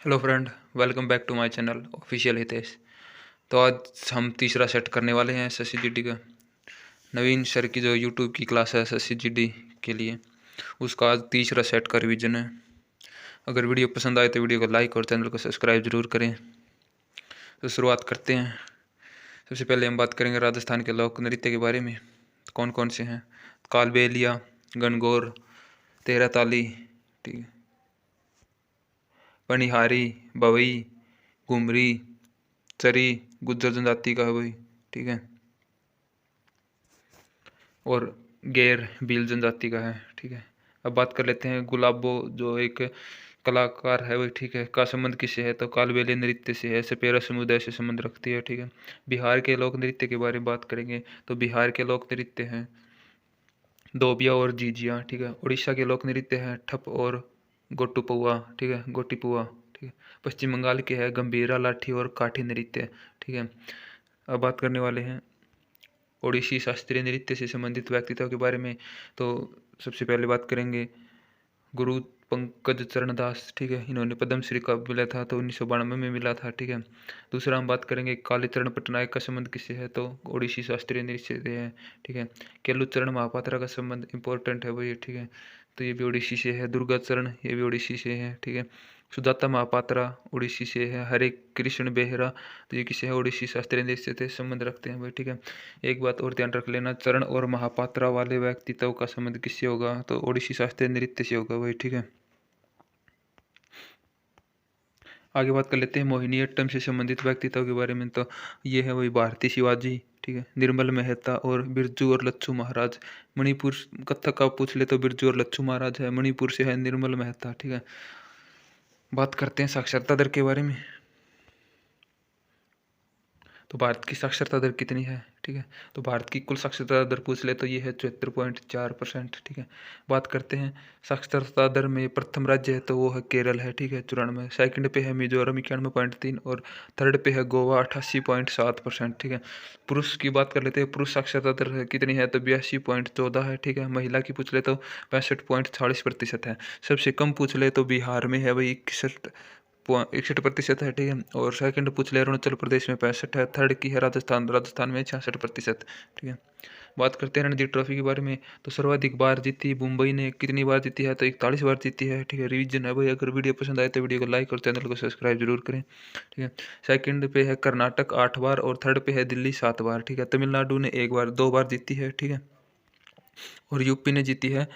Hello friend, welcome back to my channel official Hitesh. तो आज हम तीसरा सेट करने वाले हैं एसएससी का। नवीन सर की जो यूट्यूब की क्लास है एसएससी के लिए, उसका आज तीसरा सेट का रिवीजन है। अगर वीडियो पसंद आए तो वीडियो को लाइक और चैनल को सब्सक्राइब जरूर करें। तो शुरुआत करते हैं। सबसे पहले हम बात करेंगे राजस्थान के लोक नृत्य के बारे में। कौन कौन से हैं? कालबेलिया, गणगौर, तेरह ताली, ठीक है, पनिहारी, बवई, घुमरी, चरी गुज्जर जनजाति का है वही, ठीक है, और गैर भील जनजाति का है, ठीक है। अब बात कर लेते हैं गुलाबो, जो एक कलाकार है वही, ठीक है, का संबंध किससे है? तो कालबेलिया नृत्य से है, सपेरा समुदाय से संबंध रखती है, ठीक है। बिहार के लोक नृत्य के बारे में बात करेंगे तो बिहार के लोक नृत्य हैं दोबिया और जीजिया, ठीक है। उड़ीसा के लोक नृत्य हैं ठप और गोटुपुआ, ठीक है, गोटीपुआ, ठीक है। पश्चिम बंगाल के है गंभीरा, लाठी और काठी नृत्य, ठीक है। अब बात करने वाले हैं ओडिसी शास्त्रीय नृत्य से संबंधित व्यक्तित्व के बारे में। तो सबसे पहले बात करेंगे गुरु पंकज चरण दास, ठीक है। इन्होंने पद्मश्री का मिला था तो 1992 में मिला था, ठीक है। दूसरा हम बात करेंगे कालीचरण पटनायक का संबंध किससे है? तो ओडिसी शास्त्रीय नृत्य से है, ठीक है। केलुचरण महापात्रा का संबंध इंपॉर्टेंट है वही, ठीक है, तो ये भी ओडिसी से है। दुर्गा चरण ये भी ओडिसी से है, ठीक है। सुजाता महापात्रा ओडिसी से है। हरे कृष्ण बेहरा तो ये किसे है? ओडिसी शास्त्रीय नृत्य से संबंध रखते हैं भाई, ठीक है। एक बात और ध्यान रख लेना, चरण और महापात्रा वाले व्यक्तित्व का संबंध किससे होगा? तो ओडिसी शास्त्रीय नृत्य से होगा भाई, ठीक है। आगे बात कर लेते हैं मोहिनीअट्टम से संबंधित व्यक्तित्व के बारे में। तो ये है वही भारती शिवाजी, ठीक है, निर्मल मेहता और बिरजू और लच्छू महाराज। मणिपुर कथक का पूछ ले तो बिरजू और लच्छू महाराज है। मणिपुर से है निर्मल मेहता, ठीक है। बात करते हैं साक्षरता दर के बारे में। तो भारत की साक्षरता दर कितनी है? ठीक है, तो भारत की कुल साक्षरता दर पूछ ले तो ये है 74.4%, ठीक है। बात करते हैं साक्षरता दर में प्रथम राज्य है तो वो है केरल है, ठीक है, 94। सेकंड पे है मिजोरम 91.3 और थर्ड पे है गोवा 88.7%, ठीक है। पुरुष की बात कर लेते हैं, पुरुष साक्षरता दर कितनी है? तो 82.14 है, ठीक है। महिला की पूछ ले तो 65.40% है। सबसे कम पूछ ले तो बिहार में है वही 61% है, ठीक है। और सेकंड पूछ ले अरुणाचल प्रदेश में 65 है। थर्ड की है राजस्थान, राजस्थान में 66%, ठीक है। बात करते हैं रणजी ट्रॉफी के बारे में। तो सर्वाधिक बार जीती मुंबई ने, कितनी बार जीती है? तो 41 बार जीती है, ठीक है। रिवीजन है भाई, अगर वीडियो पसंद आए तो वीडियो को लाइक और चैनल को सब्सक्राइब जरूर करें, ठीक है। सेकंड पे है कर्नाटक 8 बार और थर्ड पे है दिल्ली 7 बार, ठीक है। तमिलनाडु ने 1 बार 2 बार जीती है, ठीक है। और यूपी ने जीती है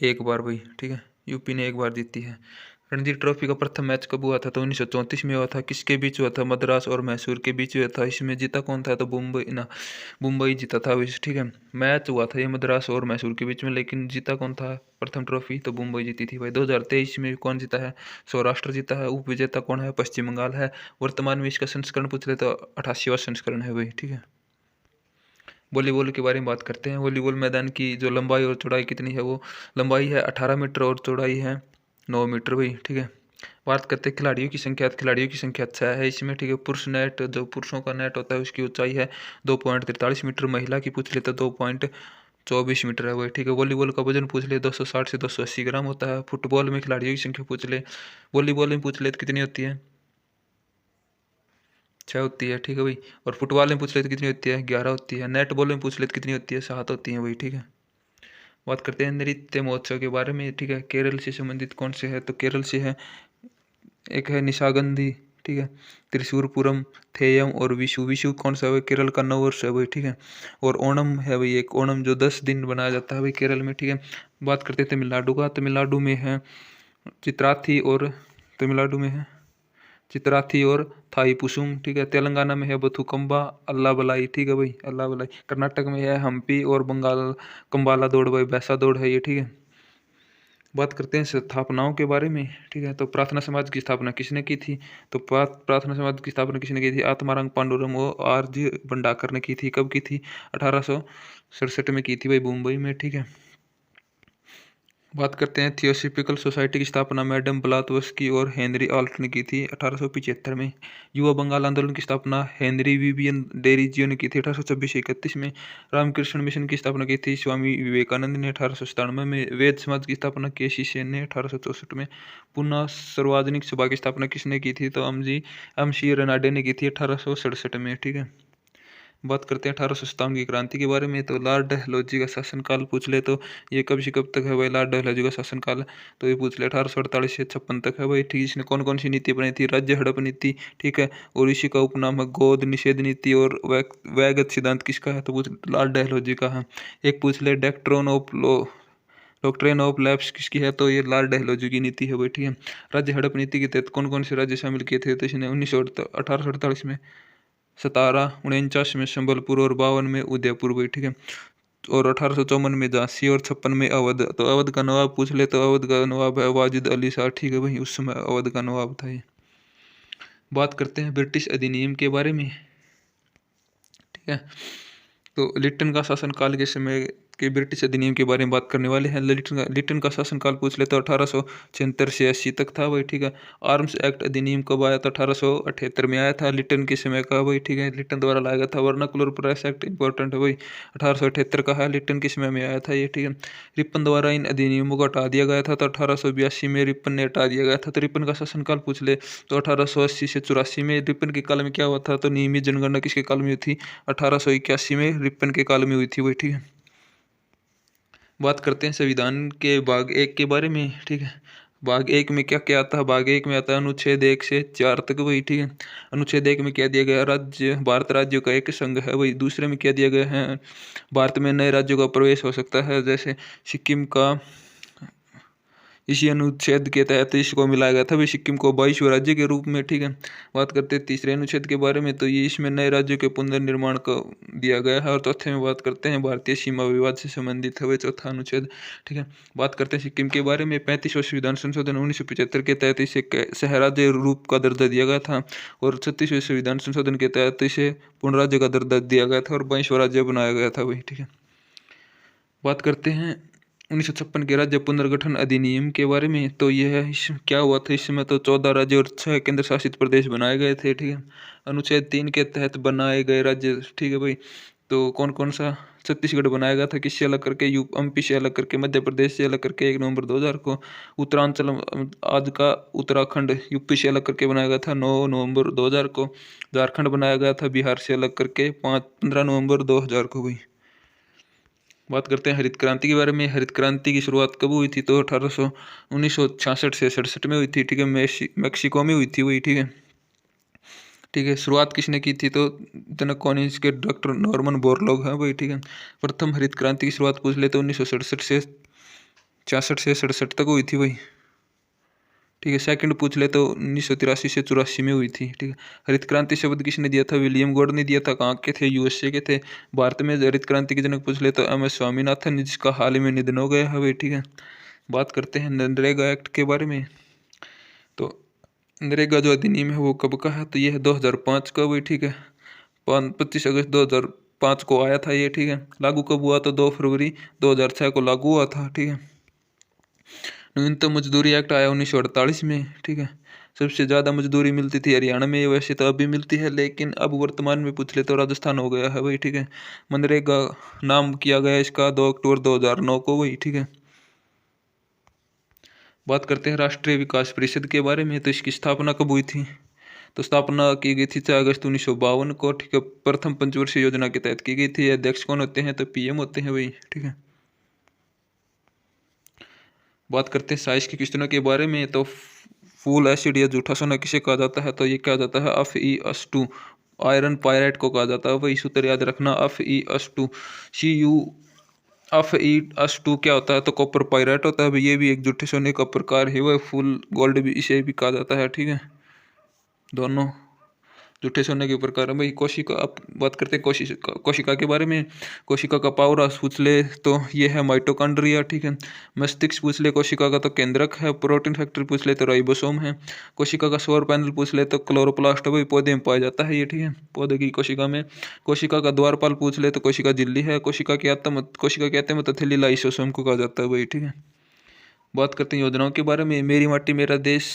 1 बार भाई, ठीक है, यूपी ने 1 बार जीती है। रणजी ट्रॉफी का प्रथम मैच कब हुआ था? तो 1934 में हुआ था। किसके बीच हुआ था? मद्रास और मैसूर के बीच हुआ था। इसमें जीता कौन था? तो मुंबई जीता था, ठीक है। मैच हुआ था ये मद्रास और मैसूर के बीच में, लेकिन जीता कौन था प्रथम ट्रॉफी? तो मुंबई जीती थी भाई। 2023 में कौन जीता है? सौराष्ट्र जीता है। उप विजेता कौन है? पश्चिम बंगाल है। वर्तमान में इसका संस्करण पूछ ले तो 88वां संस्करण है भाई, ठीक है। वॉलीबॉल के बारे में बात करते हैं। वॉलीबॉल मैदान की जो लंबाई और चौड़ाई कितनी है? वो लंबाई है 18 मीटर और चौड़ाई है 9 मीटर भाई, ठीक है। बात करते हैं खिलाड़ियों की संख्या। खिलाड़ियों की संख्या 6 है इसमें, ठीक है। पुरुष नेट, जो पुरुषों का नेट होता है उसकी ऊंचाई है 2.43 मीटर। महिला की पूछ ले तो 2.24 मीटर है वही, ठीक है। वॉलीबॉल का वजन पूछ ले 260 से 280 ग्राम होता है। फुटबॉल में खिलाड़ियों की संख्या पूछ ले, वॉलीबॉल में पूछ ले तो कितनी होती है? 6 होती है, ठीक है भाई। और फुटबॉल में पूछ ले तो कितनी होती है? 11 होती है। नेट बॉल में पूछ ले तो कितनी होती है? 7 होती है भाई, ठीक है। बात करते हैं नृत्य महोत्सव के बारे में, ठीक है। केरल से संबंधित कौन से है? तो केरल से है, एक है निशागंधी, ठीक है, त्रिशूरपुरम, थेयम और विशु। विशु कौन सा है? केरल का नववर्ष है भाई, ठीक है। और ओणम है भाई, एक ओणम जो 10 दिन बनाया जाता है भाई केरल में, ठीक है। बात करते हैं तमिलनाडु का। तमिलनाडु में है चित्राथी और तमिलनाडु में है चित्राथी और थाई पुसुम, ठीक है। तेलंगाना में है बथुकम्बा, अल्लाह बलाई, ठीक है भाई, अल्लाह बलाई। कर्नाटक में है हम्पी और बंगाल कम्बाला दौड़ भाई, बैसा दौड़ है ये, ठीक है। बात करते हैं स्थापनाओं के बारे में, ठीक है। तो प्रार्थना समाज की स्थापना किसने की थी? तो प्रार्थना समाज की स्थापना किसने की थी? आत्माराम पांडुरंग वो आरजी भंडाकर ने की थी। कब की थी? 1867 में की थी भाई, मुंबई में, ठीक है। बात करते हैं थियोसॉफिकल सोसाइटी की स्थापना मैडम ब्लातवस्की और हेनरी आल्ट ने की थी 1875 में। युवा बंगाल आंदोलन की स्थापना हेनरी विवियन डेरिजियो ने की थी 1826-31 में। रामकृष्ण मिशन की स्थापना की थी स्वामी विवेकानंद ने 1897 में। वेद समाज की स्थापना केसी सेन ने 1864 में। पुनः सार्वजनिक सभा की स्थापना किसने की थी, तो एम सी रनाडे ने की थी 1867 में। ठीक है, बात करते हैं 1857 की क्रांति के बारे में। तो लॉर्ड डलहौजी का शासनकाल पूछ ले तो ये कब से कब तक है भाई, लॉर्ड डलहौजी का शासनकाल। तो ये पूछ ले 1848 से 56 तक है भाई। ठीक, इसने कौन कौन सी नीति बनाई थी, राज्य हड़प नीति, ठीक है, और इसी का उपनाम है गोद निषेध नीति। और वैगत सिद्धांत किसका है, तो पूछ लॉर्ड डलहौजी का है। एक पूछ ले डॉक्ट्रेन ऑफ लैप्स किसकी है, तो ये लॉर्ड डलहौजी की नीति है भाई। ठीक है, राज्य हड़प नीति के तहत कौन कौन से राज्य शामिल किए थे, तो इसने 1848 में 17, 49 में संबलपुर और 52 में उदयपुर भाई। ठीक है, और 1854 में झांसी और 56 में अवध। तो अवध का नवाब पूछ ले तो अवध का नवाब है वाजिद अली शाह। ठीक है भाई, उस समय अवध का नवाब था ये। बात करते हैं ब्रिटिश अधिनियम के बारे में। ठीक है, तो लिट्टन का शासनकाल के समय के ब्रिटिश अधिनियम के बारे में बात करने वाले हैं। लिट्टन का शासनकाल पूछ ले तो 1876 से 80 तक था भाई। ठीक है, आर्म्स एक्ट अधिनियम कब आया, तो 1878 में आया था, लिट्टन के समय का भाई। ठीक है, लिट्टन द्वारा लाया गया था। वर्नाकुलर प्रेस एक्ट इंपॉर्टेंट है भाई, 1878 का है, लिट्टन के समय में आया था ये। ठीक है, रिपन द्वारा इन अधिनियमों को हटा दिया गया था, तो 1882 में रिपन ने हटा दिया गया था। तो रिपन का शासनकाल पूछ ले तो 1880 से 84 में। रिपन के काल में क्या हुआ था, तो नियमित जनगणना किसके काल में हुई थी, 1881 में रिपन के काल में हुई थी भाई। ठीक है, बात करते हैं संविधान के भाग 1 के बारे में। ठीक है, भाग 1 में क्या क्या आता है, भाग 1 में आता है अनुच्छेद 1 से 4 तक भाई। ठीक है, अनुच्छेद 1 में क्या दिया गया, राज्य भारत राज्यों का एक संघ है भाई। दूसरे में क्या दिया गया है, भारत में नए राज्यों का प्रवेश हो सकता है, जैसे सिक्किम का। इसी अनुच्छेद के तहत इसको मिलाया गया था भी सिक्किम को 22वें राज्य के रूप में। ठीक है, बात करते हैं तीसरे अनुच्छेद के बारे में। तो ये इसमें नए राज्यों के पुनर्निर्माण को दिया गया है। और चौथे में बात करते हैं भारतीय सीमा विवाद से संबंधित है वह चौथा अनुच्छेद। ठीक है, बात करते हैं सिक्किम के बारे में। 35वां संविधान संशोधन 1975 के तहत इसे सह राज्य रूप का दर्जा दिया गया था। और 36वें संविधान संशोधन के तहत इसे पूर्ण राज्य का दर्जा दिया गया था और 22वां राज्य बनाया गया था भाई। ठीक है, बात करते हैं 1956 के राज्य पुनर्गठन अधिनियम के बारे में। तो यह क्या हुआ था, इसमें तो 14 राज्य और 6 केंद्र शासित प्रदेश बनाए गए थे। ठीक है, अनुच्छेद 3 के तहत बनाए गए राज्य। ठीक है भाई, तो कौन कौन सा, छत्तीसगढ़ बनाया गया था किससे अलग करके, एमपी से अलग करके, मध्य प्रदेश से अलग करके 1 नवंबर 2000 को। उत्तरांचल आज का उत्तराखंड यूपी से अलग करके बनाया गया था 9 नवंबर 2000 को। झारखंड बनाया गया था बिहार से अलग करके 15 नवंबर 2000 को भाई। बात करते हैं हरित क्रांति के बारे में। हरित क्रांति की शुरुआत कब हुई थी, तो 1966 से 67 में हुई थी। ठीक है, मैक्सिको में हुई थी वही। ठीक है, ठीक है, शुरुआत किसने की थी, तो जनक कॉलेज के डॉक्टर नॉर्मन बोरलॉग हैं वही। ठीक है, प्रथम हरित क्रांति की शुरुआत पूछ ले तो 1967 से 66 से 67 तक हुई थी वही। ठीक है, सेकंड पूछ ले तो 1983 से 84 में हुई थी। ठीक है, हरित क्रांति शब्द किसने दिया था, विलियम गॉड ने दिया था। कहाँ के थे, यूएसए के थे। भारत में हरित क्रांति के जनक पूछ ले तो एम एस स्वामीनाथन, जिसका हाल ही में निधन हो गया है भाई। ठीक है, बात करते हैं नरेगा एक्ट के बारे में। तो नरेगा जो अधिनियम है वो कब का है, तो ये है 2005 का भाई। ठीक है, 25 अगस्त 2005 को आया था ये। ठीक है, लागू कब हुआ, तो 2 फरवरी 2006 को लागू हुआ था। ठीक है, न्यूनतम मजदूरी एक्ट आया 1948 में। ठीक है, सबसे ज़्यादा मजदूरी मिलती थी हरियाणा में, वैसे तो अभी मिलती है, लेकिन अब वर्तमान में पूछ ले तो राजस्थान हो गया है भाई। ठीक है, मनरेगा नाम किया गया इसका 2 अक्टूबर 2009 को भाई। ठीक है, बात करते हैं राष्ट्रीय विकास परिषद के बारे में। तो इसकी स्थापना कब हुई थी, तो स्थापना की गई थी 4 अगस्त 1952 को। ठीक है, प्रथम पंचवर्षीय योजना के तहत की गई थी। अध्यक्ष कौन होते हैं, तो पीएम होते हैं भाई। ठीक है, बात करते हैं साइज की क्वेश्चनों के बारे में। तो फूल एसिड या जूठा सोना किसे कहा जाता है, तो ये क्या जाता है, Fe(As2). आयरन पायराइट को कहा जाता है वही सूत्र याद रखना, Fe(As2). Fe(As2) क्या होता है, तो कॉपर पायराइट होता है। ये भी एक जूठे सोने का प्रकार है, वह फुल गोल्ड भी इसे भी कहा जाता है। ठीक है, दोनों जूठे सोने के प्रकार है भाई। कोशिका, अब बात करते हैं कोशिका के बारे में। कोशिका का पावर हाउस पूछ ले तो ये है माइटोकॉन्ड्रिया। ठीक है, मस्तिष्क पूछ ले कोशिका का तो केंद्रक है। प्रोटीन फैक्टर पूछ ले तो राइबोसोम है। कोशिका का सौर पैनल पूछ ले तो क्लोरोप्लास्ट भाई, पौधे में पाया जाता है ये। ठीक है, पौधे की कोशिका में। कोशिका का द्वारपाल पूछ ले तो कोशिका झिल्ली है। कोशिका के आत्म में तो थैली लाइसोसोम को कहा जाता है भाई। ठीक है, बात करते हैं योजनाओं के बारे में। मेरी माटी मेरा देश,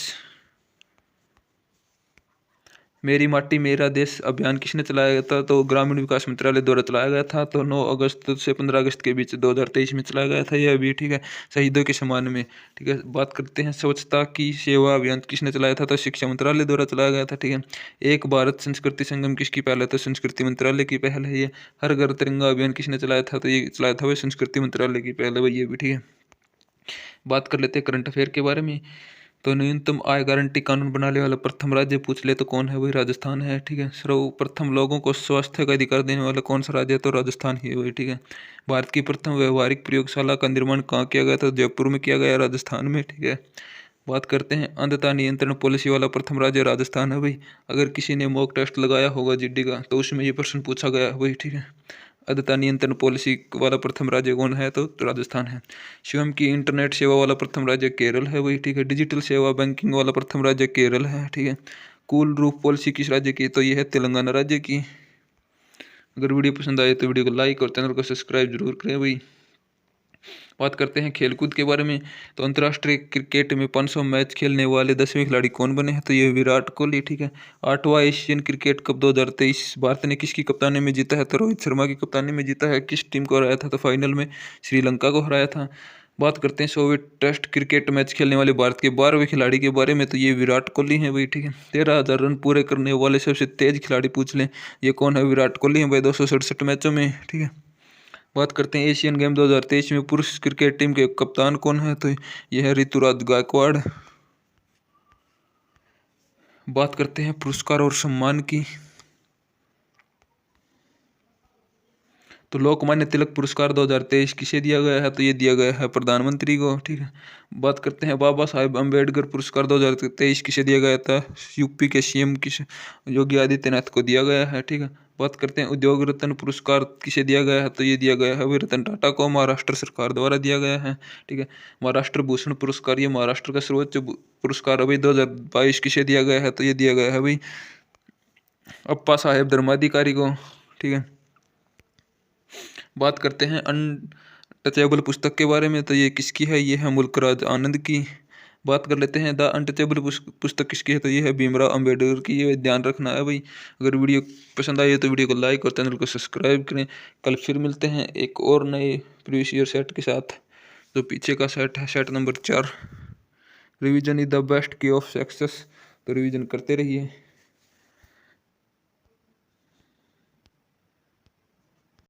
मेरी माटी मेरा देश अभियान किसने चलाया गया था? तो ग्रामीण विकास मंत्रालय द्वारा चलाया गया था। तो 9 अगस्त से 15 अगस्त के बीच 2023 में चलाया गया था यह अभी, ठीक है, शहीदों के सम्मान में, ठीक है। बात करते हैं स्वच्छता की सेवा अभियान किसने चलाया था? तो शिक्षा मंत्रालय द्वारा चलाया गया था, ठीक है। एक भारत संस्कृति संगम किसकी पहल है? तो संस्कृति मंत्रालय की पहल है ये। हर घर तिरंगा अभियान किसने चलाया था? तो ये चलाया था वह संस्कृति मंत्रालय की पहल है वही, ये भी, ठीक है। बात कर लेते हैं करंट अफेयर के बारे में। तो न्यूनतम आय गारंटी कानून बनाने वाला प्रथम राज्य पूछ ले तो कौन है? वही राजस्थान है, ठीक है। सर्वप्रथम लोगों को स्वास्थ्य का अधिकार देने वाला कौन सा राज्य है? तो राजस्थान ही है वही, ठीक है। भारत की प्रथम व्यवहारिक प्रयोगशाला का निर्माण कहाँ किया गया था? जयपुर में किया गया, राजस्थान में, ठीक है। बात करते हैं अंधता नियंत्रण पॉलिसी वाला प्रथम राज्य राजस्थान है भाई। अगर किसी ने मॉक टेस्ट लगाया होगा जीडी का तो उसमें ये प्रश्न पूछा गया है वही, ठीक है। अंधता नियंत्रण पॉलिसी वाला प्रथम राज्य कौन है? तो राजस्थान है। स्वयं की इंटरनेट सेवा वाला प्रथम राज्य केरल है वही, ठीक है। डिजिटल सेवा बैंकिंग वाला प्रथम राज्य केरल है, ठीक है। कूल रूफ पॉलिसी किस राज्य की? तो ये है तेलंगाना राज्य की। अगर वीडियो पसंद आए तो वीडियो को लाइक और चैनल को सब्सक्राइब जरूर करें भाई। बात करते हैं खेलकूद के बारे में। तो अंतर्राष्ट्रीय क्रिकेट में 500 मैच खेलने वाले 10वें खिलाड़ी कौन बने हैं? तो ये विराट कोहली, ठीक है। 8वां एशियन क्रिकेट कप 2023 भारत ने किसकी कप्तानी में जीता है? तो रोहित शर्मा की कप्तानी में जीता है। किस टीम को हराया था? तो फाइनल में श्रीलंका को हराया था। बात करते हैं 100वें टेस्ट क्रिकेट मैच खेलने वाले भारत के 12वें खिलाड़ी के बारे में। तो ये विराट कोहली हैं भाई, ठीक है। 13,000 रन पूरे करने वाले सबसे तेज खिलाड़ी पूछ लें, ये कौन है? विराट कोहली हैं भाई, 267 मैचों में, ठीक है। बात करते हैं एशियन गेम 2023 में पुरुष क्रिकेट टीम के कप्तान कौन है? तो यह है ऋतुराज गायकवाड़। बात करते हैं पुरस्कार और सम्मान की। तो लोकमान्य तिलक पुरस्कार 2023 किसे दिया गया है? तो ये दिया गया है प्रधानमंत्री को, ठीक है। बात करते हैं बाबा साहेब अम्बेडकर पुरस्कार 2023 किसे दिया गया था? यूपी के सीएम किस योगी आदित्यनाथ को दिया गया है, ठीक है। बात करते हैं उद्योग रत्न पुरस्कार किसे दिया गया है? तो ये दिया गया है वही रतन टाटा को, महाराष्ट्र सरकार द्वारा दिया गया है, ठीक है। महाराष्ट्र भूषण पुरस्कार ये महाराष्ट्र का सर्वोच्च पुरस्कार अभी 2022 किसे दिया गया है? तो ये दिया गया है भाई अप्पा साहेब धर्माधिकारी को, ठीक है। बात करते हैं अनटचेबल पुस्तक के बारे में। तो ये किसकी है? ये है मुल्कराज आनंद की। बात कर लेते हैं द अनटचेबल पुस्तक किसकी है? तो ये है भीमराव अंबेडकर की। ये ध्यान रखना है भाई। अगर वीडियो पसंद आई तो वीडियो को लाइक और चैनल को सब्सक्राइब करें। कल फिर मिलते हैं एक और नए प्रीवियस ईयर सेट के साथ। जो पीछे का सेट है set number 4। Revision is the best की ऑफ सक्सेस। तो रिवीजन करते रहिए।